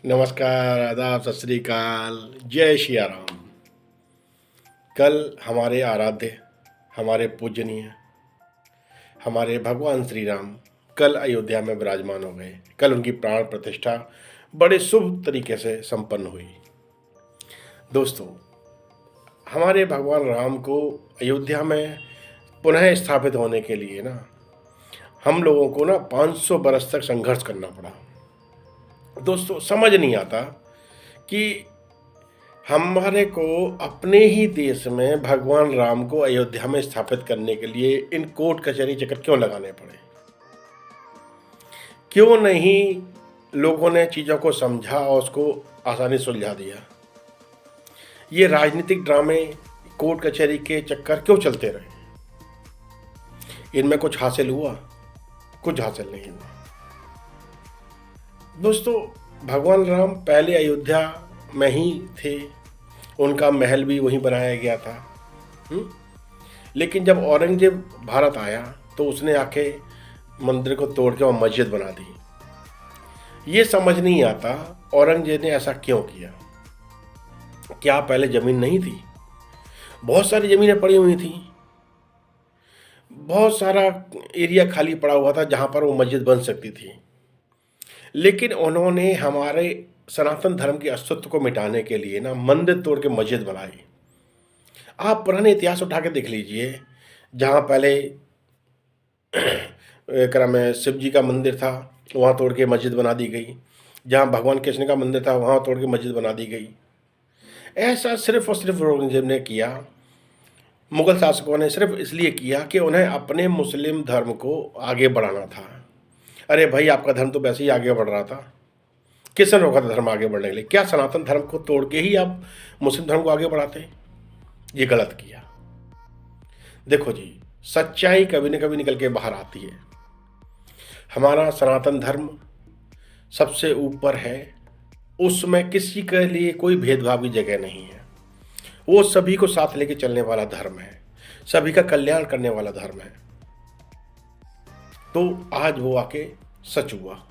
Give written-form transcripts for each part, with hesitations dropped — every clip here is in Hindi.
नमस्कार, आदाब, सत श्री अकाल, जय सिया राम। कल हमारे आराध्य, हमारे पूजनीय, हमारे भगवान श्री राम कल अयोध्या में विराजमान हो गए। कल उनकी प्राण प्रतिष्ठा बड़े शुभ तरीके से संपन्न हुई। दोस्तों, हमारे भगवान राम को अयोध्या में पुनः स्थापित होने के लिए ना हम लोगों को 500 बरस तक संघर्ष करना पड़ा। दोस्तों, समझ नहीं आता कि हमारे को अपने ही देश में भगवान राम को अयोध्या में स्थापित करने के लिए इन कोर्ट कचहरी चक्कर क्यों लगाने पड़े। क्यों नहीं लोगों ने चीज़ों को समझा और उसको आसानी से सुलझा दिया। ये राजनीतिक ड्रामे, कोर्ट कचहरी के चक्कर क्यों चलते रहे। इनमें कुछ हासिल हुआ? कुछ हासिल नहीं हुआ। दोस्तों, भगवान राम पहले अयोध्या में ही थे, उनका महल भी वहीं बनाया गया था। लेकिन जब औरंगजेब भारत आया तो उसने आके मंदिर को तोड़ के वहाँ मस्जिद बना दी। ये समझ नहीं आता औरंगजेब ने ऐसा क्यों किया। क्या पहले ज़मीन नहीं थी? बहुत सारी ज़मीनें पड़ी हुई थी, बहुत सारा एरिया खाली पड़ा हुआ था जहाँ पर वो मस्जिद बन सकती थी। लेकिन उन्होंने हमारे सनातन धर्म के अस्तित्व को मिटाने के लिए मंदिर तोड़ के मस्जिद बनाई। आप पुराने इतिहास उठा के देख लीजिए, जहाँ पहले क्रम में शिव जी का मंदिर था वहाँ तोड़ के मस्जिद बना दी गई। जहाँ भगवान कृष्ण का मंदिर था वहाँ तोड़ के मस्जिद बना दी गई। ऐसा सिर्फ और सिर्फ औरंगजेब ने किया, मुग़ल शासकों ने सिर्फ इसलिए किया कि उन्हें अपने मुस्लिम धर्म को आगे बढ़ाना था। अरे भाई, आपका धर्म तो वैसे ही आगे बढ़ रहा था। किसने रोका था धर्म आगे बढ़ने के लिए? क्या सनातन धर्म को तोड़ के ही आप मुस्लिम धर्म को आगे बढ़ाते? ये गलत किया। देखो जी, सच्चाई कभी न कभी निकल के बाहर आती है। हमारा सनातन धर्म सबसे ऊपर है, उसमें किसी के लिए कोई भेदभाव की जगह नहीं है। वो सभी को साथ लेके चलने वाला धर्म है, सभी का कल्याण करने वाला धर्म है। तो आज वो आके सच हुआ।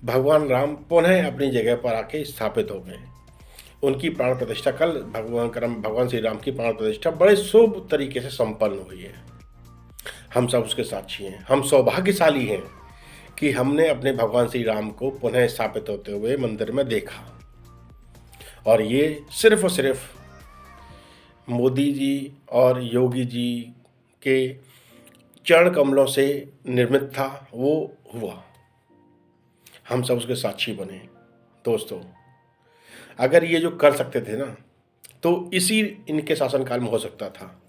भगवान राम पुनः अपनी जगह पर आके स्थापित हो गए। उनकी प्राण प्रतिष्ठा कल भगवान श्री राम की प्राण प्रतिष्ठा बड़े शुभ तरीके से संपन्न हुई है। हम सब उसके साक्षी हैं। हम सौभाग्यशाली हैं कि हमने अपने भगवान श्री राम को पुनः स्थापित होते हुए मंदिर में देखा। और ये सिर्फ और सिर्फ मोदी जी और योगी जी के चरण कमलों से निर्मित था, वो हुआ। हम सब उसके साक्षी बने। दोस्तों, अगर ये जो कर सकते थे तो इसी इनके शासनकाल में हो सकता था,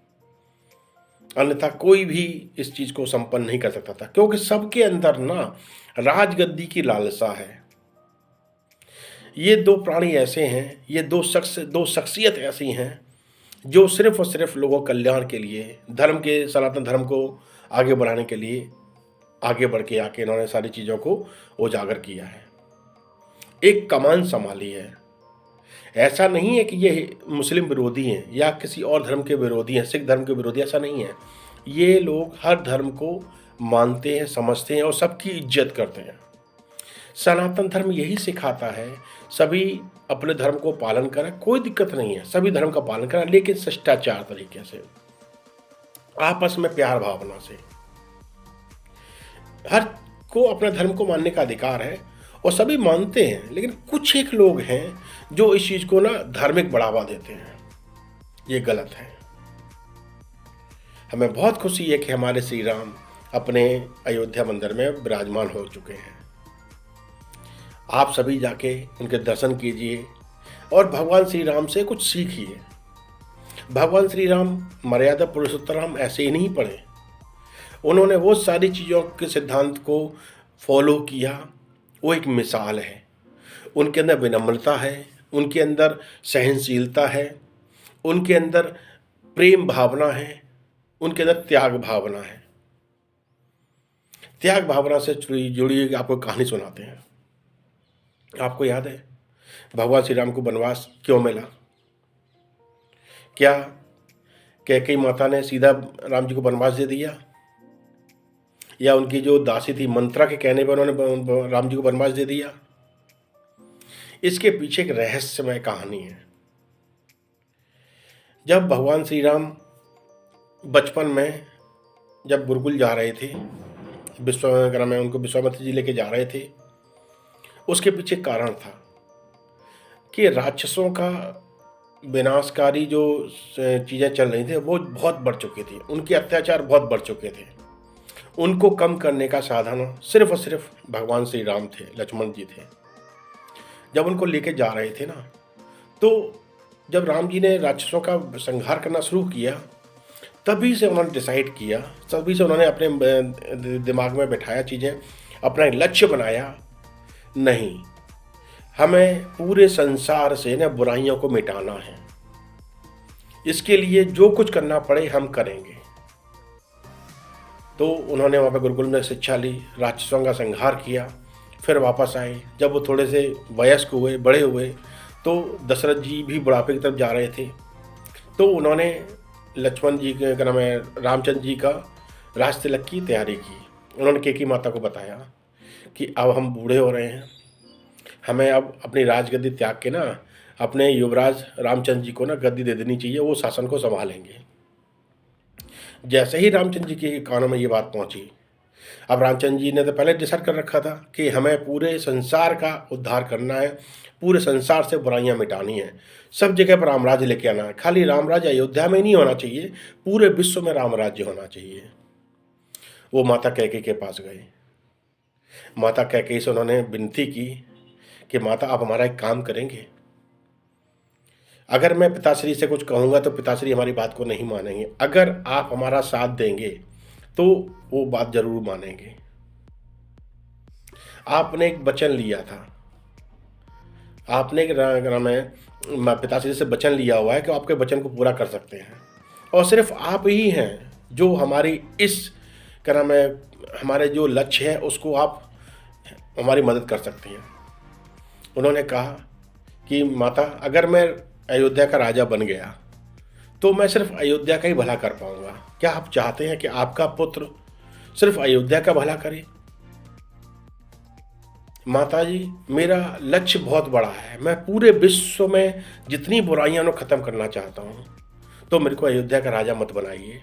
अन्यथा कोई भी इस चीज़ को संपन्न नहीं कर सकता था। क्योंकि सबके अंदर राजगद्दी की लालसा है। ये दो प्राणी ऐसे हैं, ये दो शख्सियत ऐसी हैं जो सिर्फ और सिर्फ लोगों कल्याण के लिए, धर्म के, सनातन धर्म को आगे बढ़ाने के लिए आगे बढ़ के आके इन्होंने सारी चीज़ों को उजागर किया है। एक कमान संभाली है। ऐसा नहीं है कि ये मुस्लिम विरोधी हैं या किसी और धर्म के विरोधी हैं, सिख धर्म के विरोधी, ऐसा नहीं है। ये लोग हर धर्म को मानते हैं, समझते हैं और सबकी इज्जत करते हैं। सनातन धर्म यही सिखाता है, सभी अपने धर्म को पालन करें, कोई दिक्कत नहीं है, सभी धर्म का पालन करें, लेकिन शिष्टाचार तरीके से, आपस में प्यार भावना से। हर को अपने धर्म को मानने का अधिकार है और सभी मानते हैं, लेकिन कुछ एक लोग हैं जो इस चीज़ को ना धार्मिक बढ़ावा देते हैं। ये गलत है। हमें बहुत खुशी है कि हमारे श्री राम अपने अयोध्या मंदिर में विराजमान हो चुके हैं। आप सभी जाके उनके दर्शन कीजिए और भगवान श्री राम से कुछ सीखिए। भगवान श्री राम मर्यादा पुरुषोत्तम ऐसे ही नहीं पढ़े, उन्होंने वो सारी चीज़ों के सिद्धांत को फॉलो किया। वो एक मिसाल है। उनके अंदर विनम्रता है, उनके अंदर सहनशीलता है, उनके अंदर प्रेम भावना है, उनके अंदर त्याग भावना है। त्याग भावना से जुड़ी आपको कहानी सुनाते हैं। आपको याद है भगवान श्री राम को वनवास क्यों मिला? क्या कैकेयी माता ने सीधा राम जी को वनवास दे दिया, या उनकी जो दासी थी मंत्रा के कहने पर उन्होंने राम जी को वनवास दे दिया? इसके पीछे एक रहस्यमय कहानी है। जब भगवान श्री राम बचपन में जब गुरुकुल जा रहे थे, विश्वामित्र में उनको विश्वामित्र जी लेके जा रहे थे, उसके पीछे कारण था कि राक्षसों का विनाशकारी जो चीज़ें चल रही थी वो बहुत बढ़ चुकी थी, उनके अत्याचार बहुत बढ़ चुके थे। उनको कम करने का साधन सिर्फ और सिर्फ भगवान श्री राम थे, लक्ष्मण जी थे। जब उनको लेके जा रहे थे ना, तो जब राम जी ने राक्षसों का संहार करना शुरू किया, तभी से उन्होंने डिसाइड किया, तभी से उन्होंने अपने दिमाग में बैठाया चीज़ें, अपना एक लक्ष्य बनाया, नहीं, हमें पूरे संसार से ना बुराइयों को मिटाना है। इसके लिए जो कुछ करना पड़े हम करेंगे। तो उन्होंने वहाँ पर गुरुकुल में शिक्षा ली, राक्षसों का संहार किया, फिर वापस आए। जब वो थोड़े से वयस्क हुए, बड़े हुए, तो दशरथ जी भी बुढ़ापे की तरफ जा रहे थे। तो उन्होंने लक्ष्मण जी के क्या नाम है, रामचंद्र जी का राज तिलक की तैयारी की। उन्होंने कैकेयी माता को बताया कि अब हम बूढ़े हो रहे हैं, हमें अब अपनी राजगद्दी त्याग के ना अपने युवराज रामचंद्र जी को ना गद्दी दे देनी चाहिए, वो शासन को संभालेंगे। जैसे ही रामचंद्र जी के कानों में ये बात पहुंची, अब रामचंद्र जी ने तो पहले डिसाइड कर रखा था कि हमें पूरे संसार का उद्धार करना है, पूरे संसार से बुराइयां मिटानी है, सब जगह पर राम राज्य लेके आना है। खाली राम राज्य अयोध्या में नहीं होना चाहिए, पूरे विश्व में राम राज्य होना चाहिए। वो माता कैकेयी के पास गए। माता कैकेयी से उन्होंने विनती की कि माता आप हमारा एक काम करेंगे? अगर मैं पिताश्री से कुछ कहूँगा तो पिताश्री हमारी बात को नहीं मानेंगे, अगर आप हमारा साथ देंगे तो वो बात जरूर मानेंगे। आपने एक वचन लिया था, आपने पिताश्री से वचन लिया हुआ है कि आपके वचन को पूरा कर सकते हैं, और सिर्फ आप ही हैं जो हमारी इस क्या नाम है, हमारे जो लक्ष्य है उसको आप हमारी मदद कर सकते हैं। उन्होंने कहा कि माता अगर मैं अयोध्या का राजा बन गया तो मैं सिर्फ अयोध्या का ही भला कर पाऊंगा। क्या आप चाहते हैं कि आपका पुत्र सिर्फ अयोध्या का भला करे? माता जी, मेरा लक्ष्य बहुत बड़ा है, मैं पूरे विश्व में जितनी बुराइयां उन्हें ख़त्म करना चाहता हूँ, तो मेरे को अयोध्या का राजा मत बनाइए।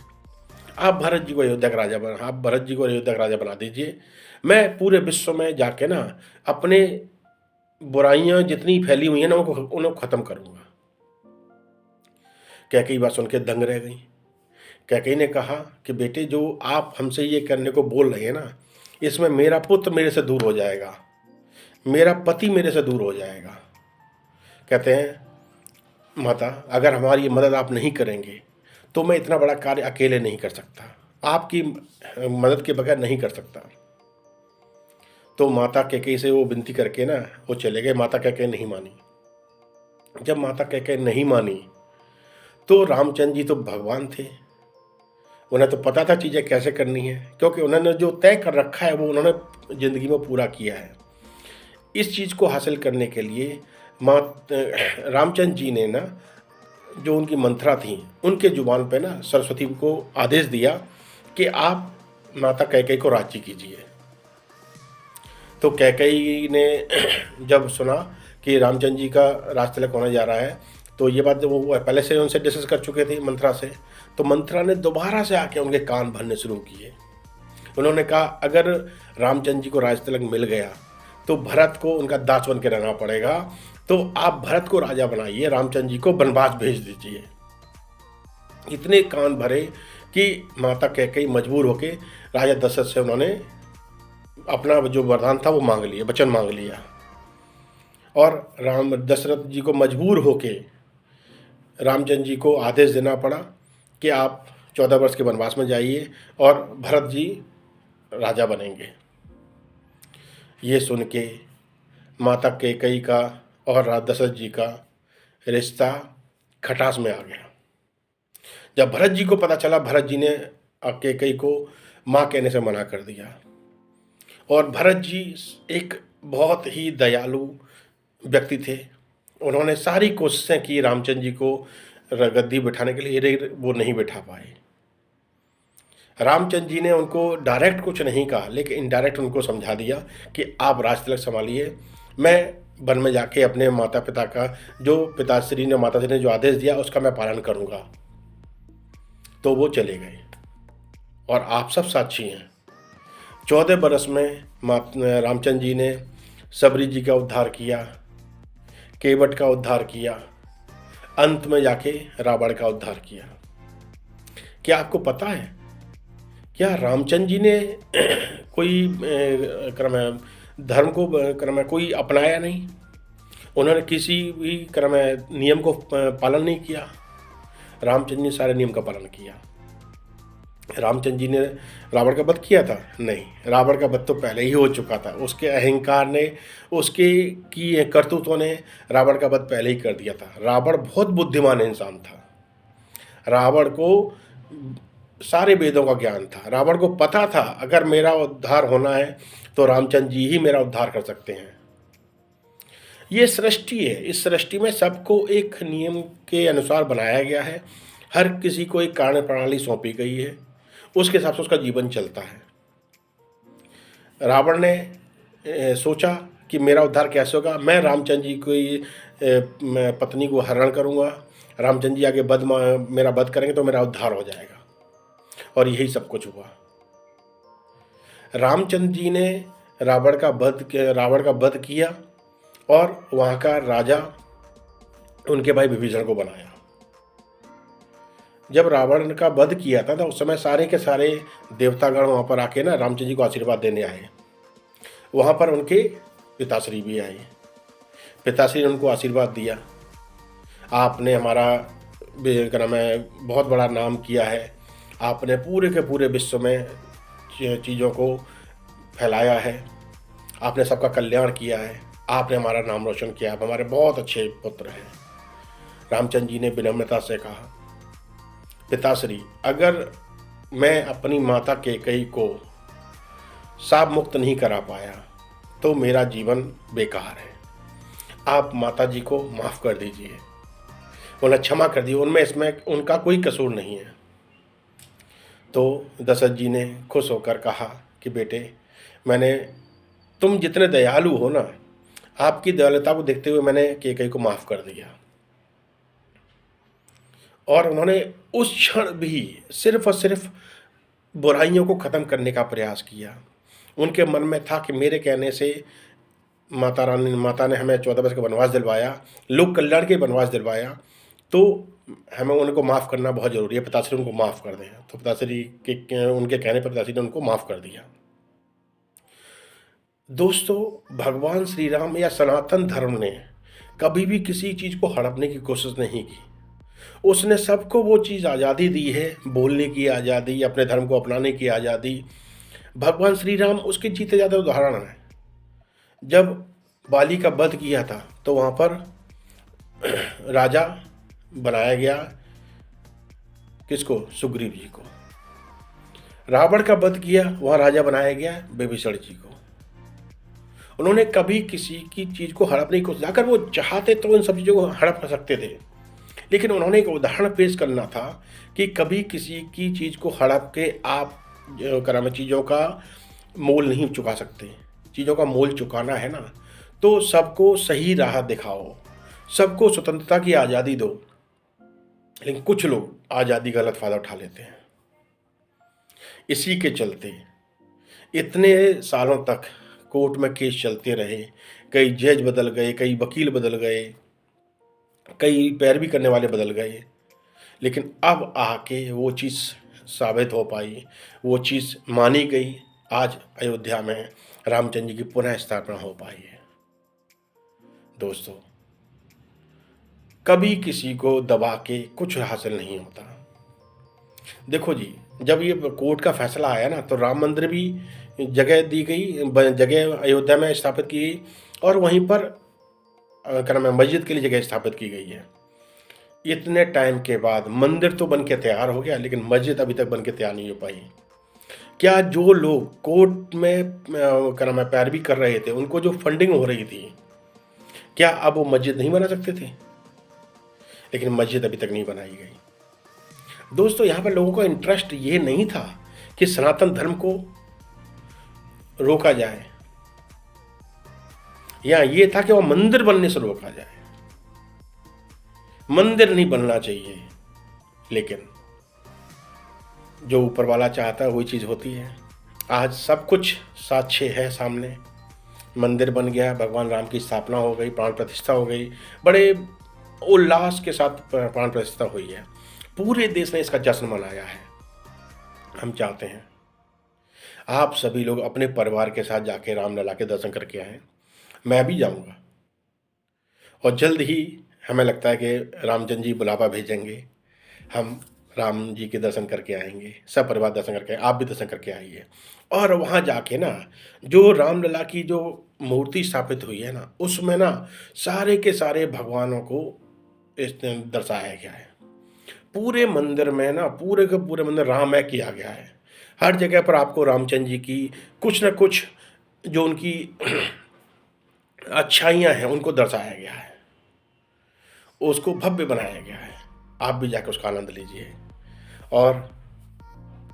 आप भरत जी को अयोध्या का राजा बना दीजिए। मैं पूरे विश्व में जाके ना अपने बुराइयां जितनी फैली हुई हैं ना उन्हें ख़त्म करूँगा। कैकेयी बात सुन के दंग रह गई। कैकेयी ने कहा कि बेटे, जो आप हमसे ये करने को बोल रहे हैं ना, इसमें मेरा पुत्र मेरे से दूर हो जाएगा, मेरा पति मेरे से दूर हो जाएगा। कहते हैं माता, अगर हमारी मदद आप नहीं करेंगे तो मैं इतना बड़ा कार्य अकेले नहीं कर सकता, आपकी मदद के बगैर नहीं कर सकता। तो माता कैकेयी से वो विनती करके ना वो चले गए। माता कैकेयी नहीं मानी। जब माता कैकेयी नहीं मानी तो रामचंद्र जी तो भगवान थे, उन्हें तो पता था चीज़ें कैसे करनी है, क्योंकि उन्होंने जो तय कर रखा है वो उन्होंने ज़िंदगी में पूरा किया है। इस चीज़ को हासिल करने के लिए रामचंद्र जी ने ना जो उनकी मंत्रा थी उनके जुबान पे ना सरस्वती को आदेश दिया कि आप माता कैकेयी को राज्य कीजिए। तो कैकेयी ने जब सुना कि रामचंद्र जी का राज तिलक होने जा रहा है, तो ये बात वो पहले से उनसे डिस्कस कर चुके थे मंत्रा से, तो मंत्रा ने दोबारा से आके उनके कान भरने शुरू किए। उन्होंने कहा अगर रामचंद्र जी को राज तिलक मिल गया तो भरत को उनका दास बन के रहना पड़ेगा, तो आप भरत को राजा बनाइए, रामचंद्र जी को वनवास भेज दीजिए। इतने कान भरे कि माता कैकेयी मजबूर होके राजा दशरथ से उन्होंने अपना जो वरदान था वो मांग लिया, वचन मांग लिया। और राम दशरथ जी को मजबूर होके रामचंद्र जी को आदेश देना पड़ा कि आप 14 वर्ष के वनवास में जाइए और भरत जी राजा बनेंगे। ये सुन के माता कैकेयी का और दशरथ जी का रिश्ता खटास में आ गया। जब भरत जी को पता चला, भरत जी ने कैकेयी को माँ कहने से मना कर दिया। और भरत जी एक बहुत ही दयालु व्यक्ति थे। उन्होंने सारी कोशिशें की रामचंद्र जी को गद्दी बिठाने के लिए, वो नहीं बिठा पाए। रामचंद्र जी ने उनको डायरेक्ट कुछ नहीं कहा, लेकिन इनडायरेक्ट उनको समझा दिया कि आप राज तिलक संभालिए, मैं वन में जाके अपने माता पिता का, जो पिताश्री ने माताश्री ने जो आदेश दिया उसका मैं पालन करूँगा। तो वो चले गए और आप सब साक्षी हैं। 14 बरस में रामचंद्र जी ने सबरी जी का उद्धार किया, केवट का उद्धार किया, अंत में जाके रावण का उद्धार किया। क्या आपको पता है, क्या रामचंद्र जी ने कोई धर्म को कोई अपनाया नहीं? उन्होंने किसी भी नियम को पालन नहीं किया। रामचंद्र जी ने सारे नियम का पालन किया। रामचंद्र जी ने रावण का वध किया था? नहीं, रावण का वध तो पहले ही हो चुका था। उसके अहंकार ने, उसके की करतूतों ने रावण का वध पहले ही कर दिया था। रावण बहुत बुद्धिमान इंसान था। रावण को सारे वेदों का ज्ञान था। रावण को पता था अगर मेरा उद्धार होना है तो रामचंद्र जी ही मेरा उद्धार कर सकते हैं। ये सृष्टि है, इस सृष्टि में सबको एक नियम के अनुसार बनाया गया है। हर किसी को एक कार्य प्रणाली सौंपी गई है, उसके हिसाब से उसका जीवन चलता है। रावण ने सोचा कि मेरा उद्धार कैसे होगा, मैं रामचंद्र जी की पत्नी को हरण करूंगा, रामचंद्र जी आगे मेरा वध करेंगे तो मेरा उद्धार हो जाएगा। और यही सब कुछ हुआ। रामचंद्र जी ने रावण का वध किया और वहाँ का राजा उनके भाई विभीषण को बनाया। जब रावण का वध किया था तो उस समय सारे के सारे देवतागण वहाँ पर आके ना रामचंद्र जी को आशीर्वाद देने आए। वहाँ पर उनके पिताश्री भी आए। पिताश्री ने उनको आशीर्वाद दिया, आपने हमारा बहुत बड़ा नाम किया है, आपने पूरे के पूरे विश्व में चीज़ों को फैलाया है, आपने सबका कल्याण किया है, आपने हमारा नाम रोशन किया, आप हमारे बहुत अच्छे पुत्र हैं। रामचंद्र जी ने विनम्रता से कहा, पिताश्री, अगर मैं अपनी माता कैकेयी को शाप मुक्त नहीं करा पाया तो मेरा जीवन बेकार है। आप माता जी को माफ़ कर दीजिए, उन्हें क्षमा कर दीजिए, इसमें उनका कोई कसूर नहीं है। तो दशरथ जी ने खुश होकर कहा कि बेटे, तुम जितने दयालु हो ना, आपकी दयालुता को देखते हुए मैंने कैकेयी को माफ़ कर दिया। और उन्होंने उस क्षण भी सिर्फ और सिर्फ बुराइयों को ख़त्म करने का प्रयास किया। उनके मन में था कि मेरे कहने से माता ने हमें 14 वर्ष का वनवास दिलवाया, लोक कल्याण के वनवास दिलवाया, तो हमें उनको माफ़ करना बहुत ज़रूरी है। पिताश्री उनको माफ़ कर दें। तो पिताश्री के उनके कहने पर पिताश्री ने उनको माफ़ कर दिया। दोस्तों, भगवान श्री राम या सनातन धर्म ने कभी भी किसी चीज़ को हड़पने की कोशिश नहीं की। उसने सबको वो चीज़ आज़ादी दी है, बोलने की आज़ादी, अपने धर्म को अपनाने की आज़ादी। भगवान श्री राम उसके जीते जाते उदाहरण हैं। जब बाली का वध किया था तो वहाँ पर राजा बनाया गया किसको? सुग्रीव जी को। रावण का वध किया, वहाँ राजा बनाया गया विभीषण जी को। उन्होंने कभी किसी की चीज़ को हड़पने की कोशिश, अगर वो चाहते तो इन सब चीज़ों को हड़प सकते थे, लेकिन उन्होंने एक उदाहरण पेश करना था कि कभी किसी की चीज़ को हड़प के आप क्या नाम है, चीज़ों का मोल नहीं चुका सकते। चीज़ों का मोल चुकाना है ना, तो सबको सही राह दिखाओ, सबको स्वतंत्रता की आज़ादी दो। लेकिन कुछ लोग आज़ादी का गलत फ़ायदा उठा लेते हैं। इसी के चलते इतने सालों तक कोर्ट में केस चलते रहे, कई जज बदल गए, कई वकील बदल गए, कई पैरवी करने वाले बदल गए, लेकिन अब आके वो चीज़ साबित हो पाई, वो चीज़ मानी गई। आज अयोध्या में रामचंद्र जी की पुनः स्थापना हो पाई है। दोस्तों, कभी किसी को दबा के कुछ हासिल नहीं होता। देखो जी, जब ये कोर्ट का फैसला आया ना, तो राम मंदिर भी जगह दी गई, जगह अयोध्या में स्थापित की गई, और वहीं पर क्या नाम है, मस्जिद के लिए जगह स्थापित की गई है। इतने टाइम के बाद मंदिर तो बन के तैयार हो गया, लेकिन मस्जिद अभी तक बन के तैयार नहीं हो पाई। क्या जो लोग कोर्ट में क्या नाम है, पैरवी कर रहे थे, उनको जो फंडिंग हो रही थी, क्या अब वो मस्जिद नहीं बना सकते थे? लेकिन मस्जिद अभी तक नहीं बनाई गई। दोस्तों, यहाँ पर लोगों का इंटरेस्ट ये नहीं था कि सनातन धर्म को रोका जाए, या ये था कि वो मंदिर बनने से रोका जाए। मंदिर नहीं बनना चाहिए, लेकिन जो ऊपर वाला चाहता है वही चीज़ होती है। आज सब कुछ साक्ष्य है सामने। मंदिर बन गया, भगवान राम की स्थापना हो गई, प्राण प्रतिष्ठा हो गई, बड़े उल्लास के साथ प्राण प्रतिष्ठा हुई है। पूरे देश ने इसका जश्न मनाया है। हम चाहते हैं आप सभी लोग अपने परिवार के साथ जाके रामलला के दर्शन करके आएँ। मैं भी जाऊंगा, और जल्द ही हमें लगता है कि रामचंद्र जी बुलावा भेजेंगे, हम राम जी के दर्शन करके आएंगे, सब परिवार दर्शन करके, आप भी दर्शन करके आइए। और वहाँ जाके ना, जो रामलला की जो मूर्ति स्थापित हुई है ना, उसमें ना सारे के सारे भगवानों को दर्शाया गया है। पूरे मंदिर में ना, पूरे के पूरे मंदिर राममय किया गया है। हर जगह पर आपको रामचंद्र जी की कुछ न कुछ जो उनकी अच्छाइयाँ हैं उनको दर्शाया गया है, उसको भव्य बनाया गया है। आप भी जाकर उसका आनंद लीजिए। और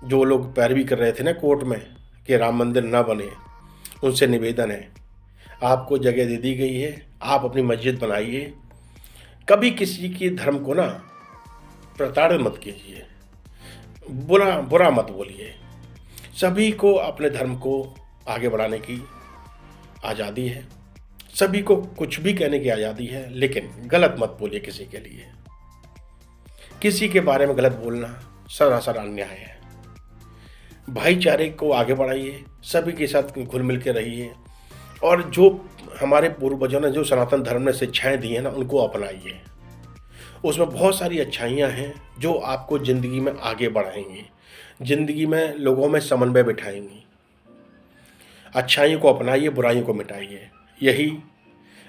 जो लोग पैरवी कर रहे थे ना कोर्ट में कि राम मंदिर ना बने, उनसे निवेदन है, आपको जगह दे दी गई है, आप अपनी मस्जिद बनाइए। कभी किसी के धर्म को ना प्रताड़ित मत कीजिए, बुरा बुरा मत बोलिए। सभी को अपने धर्म को आगे बढ़ाने की आज़ादी है, सभी को कुछ भी कहने की आज़ादी है, लेकिन गलत मत बोलिए किसी के लिए। किसी के बारे में गलत बोलना सरासर अन्याय है। भाईचारे को आगे बढ़ाइए, सभी के साथ घुल मिल के रहिए, और जो हमारे पूर्वजों ने जो सनातन धर्म ने शिक्षाएं दी हैं ना, उनको अपनाइए। उसमें बहुत सारी अच्छाइयाँ हैं जो आपको ज़िंदगी में आगे बढ़ाएंगी, ज़िंदगी में लोगों में समन्वय बिठाएंगी। अच्छाइयों को अपनाइए, बुराइयों को मिटाइए। यही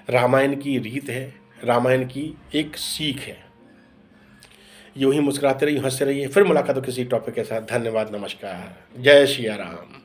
रामायण की रीत है, रामायण की एक सीख है। यूं ही मुस्कुराते रहिए, हंसते रहिए। फिर मुलाकात हो किसी टॉपिक के साथ। धन्यवाद, नमस्कार, जय श्री राम।